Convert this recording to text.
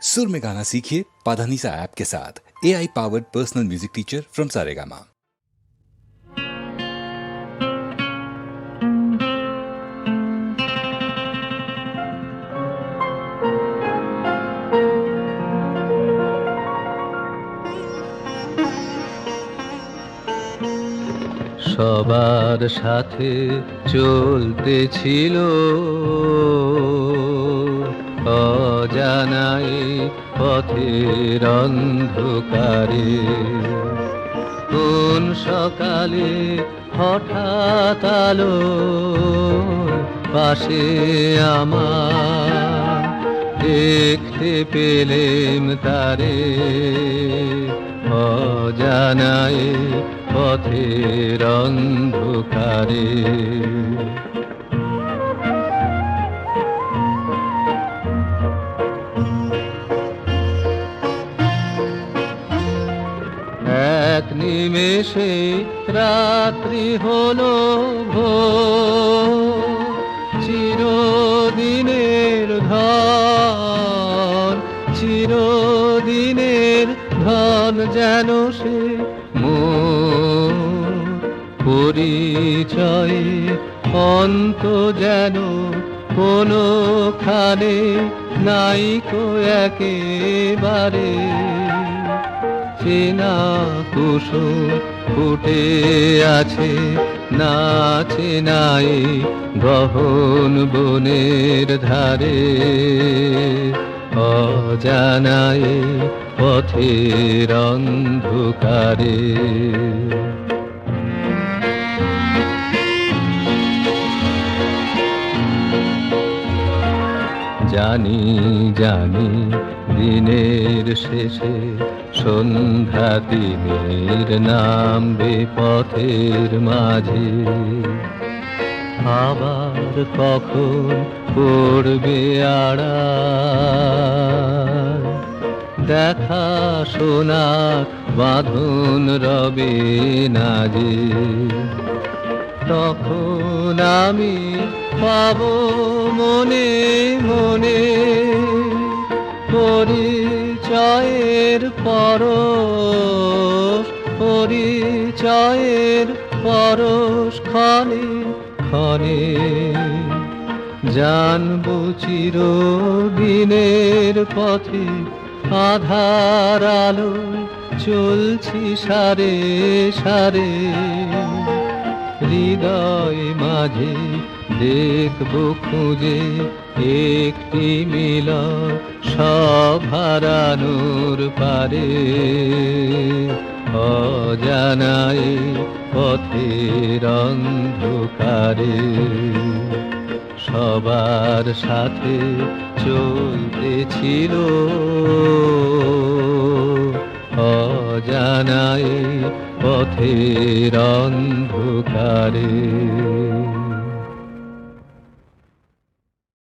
सुर में गाना सीखिए पाधानीसा ऐप के साथ। AI powered personal music teacher from Saregama. সবার সাথে চলতেছিল অজানায় পথের অন্ধকারে। কোন সকালে হঠাৎ আলো পাশে আমার দেখতে পেলেম তারে, অজানায় পথের অন্ধকারে। এক নিমেষে রাত্রি হলো ভোর, চিরদিনের ধন, চিরদিনের ধন যেন সে মোর পরিচয়ে অন্ত যেন কোনোখানে নাইকো একেবারে। চেনা কুসুম ফুটে আছে না চেনাই গহন বনের ধারে, অজানায় পথের অন্ধকারে। জানি জানি দিনের শেষে সন্ধ্যা দিনের নামবে পথের মাঝে, আবার কখন পড়বে আড়াল, দেখা শোনা বাঁধন রবে না যে। তখন আমি পাবো মনে মনে পরিচয়ের পরশ, পরিচয়ের পরশ ক্ষণে ক্ষণে। জানবো চিরদিনের পথে আধার আলো চলছি সারে সারে। হৃদয় মাঝে দেখবো খুঁজে একটি মিলন সব হারানোর পারে, অজানায় পথের অন্ধকারে। সবার সাথে চলতেছিল অজানায় পথের অন্ধকারে।